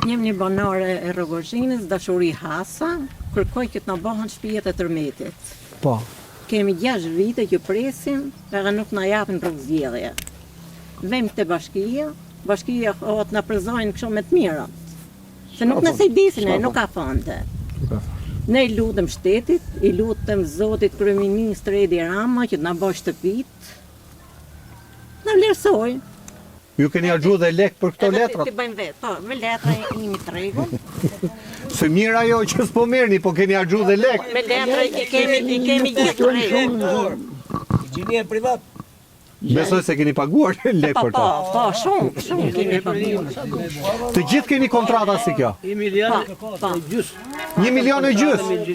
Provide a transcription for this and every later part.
Jem një banore e Rogozhinës, dashuri Hasa, kërkoj që të na bëhen shtëpijet e tërmetit. Po. Kemi 6 vite që presim, edhe nuk na japin rrugëzjedhje. Vem te bashkia o të na prezojnë kështu me të mirat. Se nuk nëse i disin e, nuk ka fonde. Ne i lutem shtetit, i lutem Zotit Kryeministër Edi Rama që të na bëjë shtëpit. Na vlerësoj. Ju keni harxhu dhe lek për këto letra? Ti bëjmë vetë, po, me letra jemi të rregull. Se mirë ajo që s'po merrni, po keni harxhu dhe lek. Me letra i kemi gjithë të rregull. Inxhinier privat. Besoj se keni paguar lek për to. Po, shumë kemi paguar. Të gjithë keni kontrata si kjo? 1 milion Po. gjys. 1 milion e gjys. 1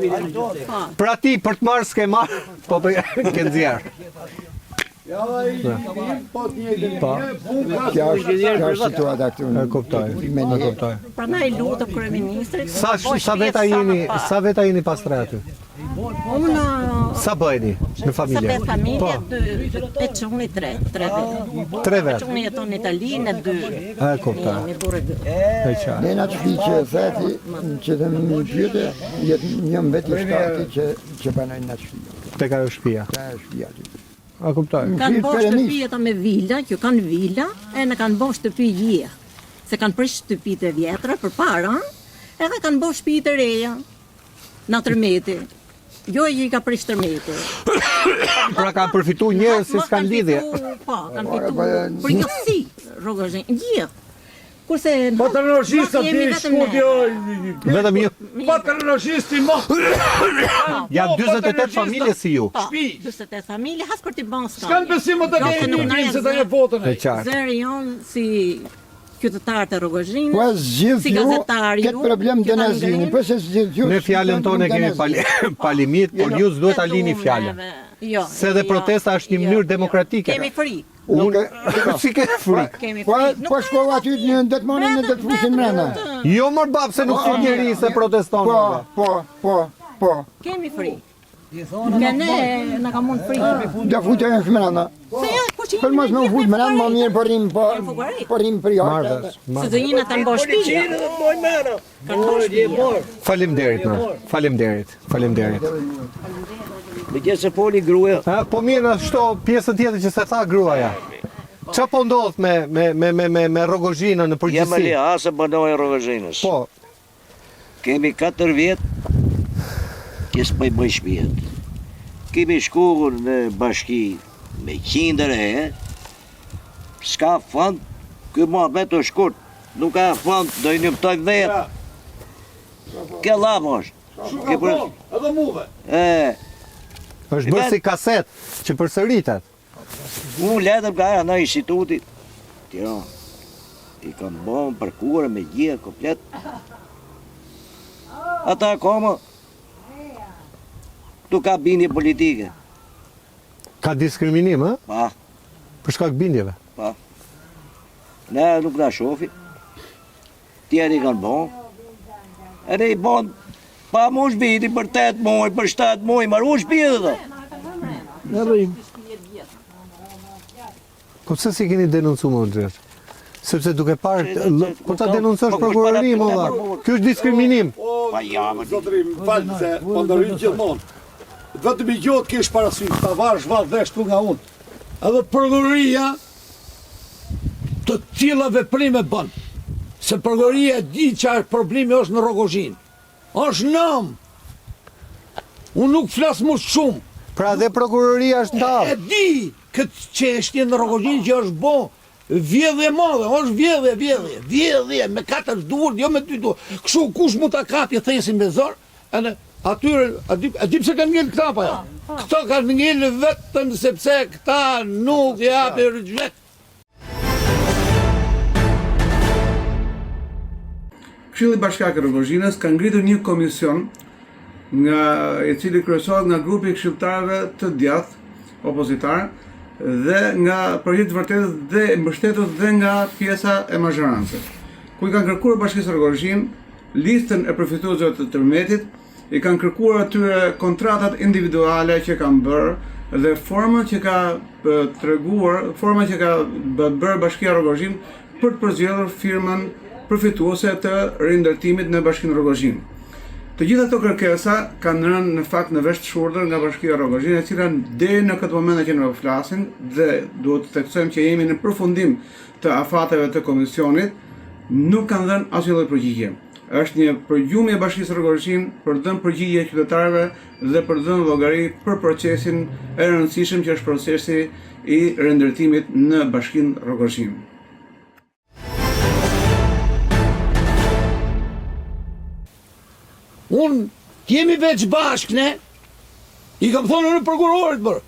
milion gjys. Pra ti për të marrë s'ke marrë, po ke nxjerr. Kjo është situata këtu. E kuptoj. Prandaj lutem kryeministrit. Sa veta jeni pas tre aty? Unë Sa bëheni në familje? Sa familje, 2 çuni 3 vetë. 3 vetë. Çuni jeton në Itali, në 2. E kuptoj. Me burrë 2. E qartë. Ne na shtëpi që thati, që të më pyete, jam vetë i shtati që banojnë në shtëpi. Tek ajo shtëpia. Ka shtëpia aty. A kuptoj. Kanë bërë shtëpi ata me vila, që kanë vila, e në kanë bërë shtëpi gjie. Se kanë prish shtëpitë e vjetra përpara, edhe kanë bërë shtëpi të reja në tërmeti. Jo që i ka prish tërmeti. Pra kanë përfitu njerëz si s'kan lidhje. Po, kanë fitu përgjithësi Rogozhinë, gjie. Kurse Patronazhista ti shkudi Vetëm ju. patronazhisti mo. Janë 48 familje si ju. 48 familje, has për t'i bën S'kan besim të keni se të e votën. E qartë. Zëri jonë si qytetar të Rogozhinës, Po zgjidh si ju, gazetar ju, këtë problem që të ta nazini, ngrinë. po se zgjidh ju. Ne fjalën tonë kemi palimit, por ju s'duhet ta lini fjalën. Jo. Se dhe protesta është një mënyrë demokratike. Kemi frikë. Unë si ke frikë? Kemi Po frikë. po shkova aty në detmonin në detfusin mrena. Jo mor bab se nuk fut njeri se proteston. Po. Kemi frikë. Nga ne na ka mund frikë. Do futën në mrena. Se ja, po që Për mos më fut mrena, më mirë po rrim për jashtë. Marrësh. se do jina të mbosh shtëpi. Moj mera. Faleminderit, faleminderit. Me që se foli gruaja. Po mirë, ashtu pjesën tjetër që se tha gruaja. Çfarë po ndodh me Rogozhinën në Jam përgjithësi? Ali Hasa, banoj Rogozhinës. Po, Kemi 4 vjet që s'po i bëj shtëpijet. Kemi shku në bashki me qindër e, s'ka fond, ky muhabet është shkurt, nuk ka fond, do i njëptojmë vetë. Ke lamo është. Edhe muve. është bërë si kaset që përsëritet. Unë letëm ka në institutit, Tiranë. I kam bëmë përkure me gjia komplet. Ata akoma, tu ka bindje politike. Ka diskriminim, ë? Pa, Për shkak bindjeve. pa. Ne nuk na shofi. Tjeri kanë bëmë. Edhe i bënë, pa mu shbiti për 8 muaj, për 7 muaj, marru shbiti dhe. Po pse si keni denoncu më Xherxh? Sepse duke parë, po ta denoncosh Po, prokurorin, po, olla. po, Ky është diskriminim. Pa jamën. Zotëri, më falë se po ndërhyjnë gjithmonë. Vetëm i gjotë kesh parasysh, ta varsh vath vesh tu nga unë. Edhe prokuroria të tilla veprime bën. Se prokuroria di çfarë problemi është në Rogozhinë. Është nam. Unë nuk flas më shumë. Pra dhe prokuroria është E ndar. di këtë çështje në Rogozhinë që është bo vjedhje madhe, është vjedhje me 4 duar, jo me 2 duar. Kështu kush mund ta kapi thesin me zor, edhe atyre, a di pse kanë ngel këta pa ja? Këto kanë ngel vetëm sepse këta nuk japin rrugë. Këshilli Bashkiak i Rogozhinës ka ngritur një komision i cili kryesohet nga grupi i këshilltarëve të djathtë opozitar dhe nga Projekti i Vërtetës dhe mbështetur dhe nga pjesa e mazhorancës, ku i kanë kërkuar Bashkisë Rogozhinë listën e përfituesve të tërmetit, i kanë kërkuar atyre kontratat individuale që kanë bërë dhe formën që ka treguar, forma që ka bërë Bashkia Rogozhinë për të përzgjedhur firmën përfituese të rindërtimit në Bashkinë Rogozhinë. Të gjitha këto kërkesa kanë rënë në fakt në vesh të shurdhër nga Bashkia Rogozhinë, e cila deri në këtë moment që ne flasim dhe duhet të theksojmë që jemi në përfundim të afateve të komisionit, nuk kanë dhënë asnjë lloj përgjigje. Është një përgjumje e Bashkisë Rogozhinë për dhënë përgjigje qytetarëve dhe për dhënë llogari për procesin e rëndësishëm që është procesi i rindërtimit në Bashkinë Rogozhinë. Unë t'jemi veç bashk, ne? I kam thonë në prokurorit, bërë.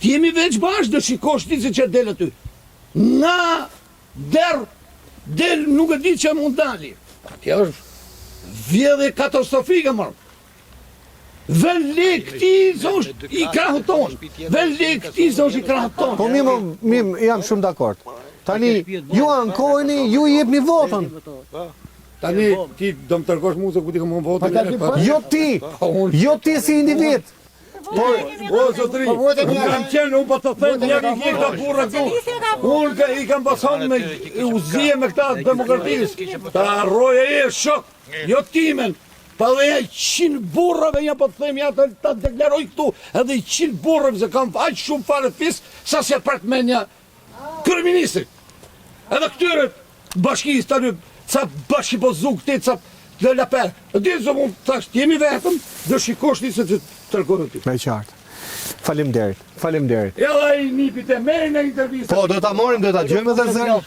T'jemi veç bashk, dhe shikosh ti se që del aty. Na, del nuk e di që mund dali. Kjo është vjedhe katastrofike, mërë. Vëlle këti zosh i krahët tonë. Vëlle këti zosh i krahët tonë. Po mi jam shumë dakord. Tani, ju ankojni, ju i jepni votën. Tani, ti do më tërkosh mu se ku ti këmë votën. Jo ti si individ. O, zotri, unë kam qenë, unë po të thëmë, njëri i këta burra këtu. Unë i kam pason me uzije me këta demokratisë. Ta roja e shok, jo timen. Pa dhe e 100 burrave, ja po të thëmë, ja ta deklaroj këtu, edhe i 100 burrave, se kam aq shumë fare fisë, sa se partmenja kryeministri. Edhe këtyre bashkisë të një, ca bashki po zuk ti, ca dhe laper. E di zë mund të ashtë, jemi vetëm, dhe shikosh ti se të tërkorë ty. Me qartë. Faleminderit. Ja dhe i nipit e meri në intervjisa. Po, do ta morim, do ta gjojmë edhe zërë.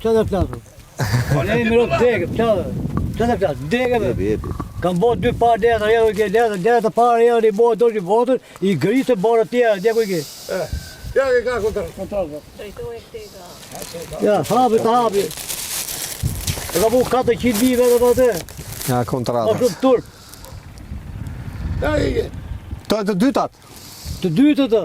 Që dhe flasur? Ne i mirot degë, që dhe flasur? Degëve. Kam bot 2 parë dere të parë e i bot do që votën, i grisë barë tjera, djeko i ke. Ja, ke ka kontrol. Ja, hapi. E ka bu 400 vive dhe të të. Ja, Ma kontratas. shumë turp. Ja, i ke. To e të dytat. Të dytë të.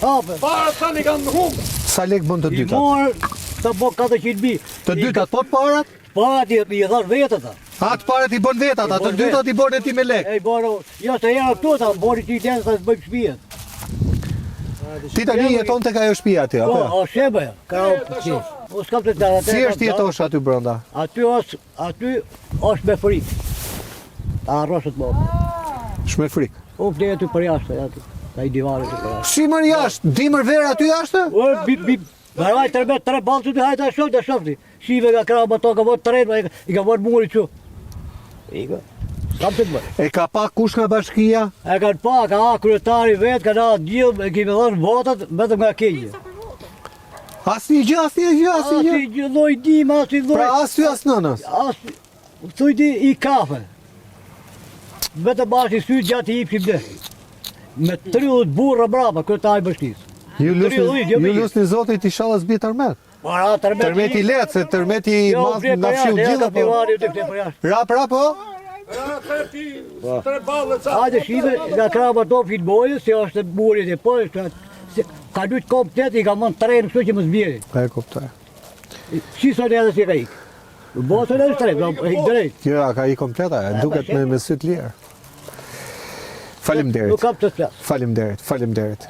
Hape. Para ta një kanë në humë. Sa lek bën të I dytat? morë të bo 400 vive. Të dytat, po të parat? Parat i thash vetë ta. Atë parat i bën vetat, atë të dytat i bën e ti me lek. E i borë, jo të jera këtu ta, bori që i tenë sa të bëjmë shpijet. Ti tani jeton tek ajo shtëpia aty, Po, apo? a shebe, ka o o s'kam të të Si është jetosh aty brenda? Aty është me frikë. Ta arrosët më. Shme frikë. O flej aty për jashtë, aty. Ta i divarit për jashtë. Si mër jashtë? Dimër verë aty jashtë? O, Baraj tre balë që të hajta shumë të shofti. Shive ka krahë më to, ka vot tërejnë, i ka vot muri që. I ka, s'kam të të bërë. E ka pa kush nga bashkia? E kanë pa, ka ha kryetari vetë, ka ha gjithë, e kemi dhënë votat, vetëm nga kenjë. Asnjë gjë. Asi gjë loj dim, asi loj... Pra as ty as nënës. Thuj di i kafe. Vetëm bashkë i sy gjatë i ipshim dhe. Me 30 burra brava, kryetari bashkisë. Ju lusni zotit i shallas bie tërmet. Para Tërmeti let, se tërmeti na fshiu gjithë po. Rap po? Tre balë ca. Hajde shive, nga krava do fit bojës, se është burit e po, ka lytë komplet, i ka mën trenë, kështu që më zbjeri. E kuptoj. Shison edhe si ka ik. Bosën edhe trenë, i ik drejt. Jo, ka i kompleta, duket me syt lirë. Faleminderit. Nuk kam të flasë. Faleminderit.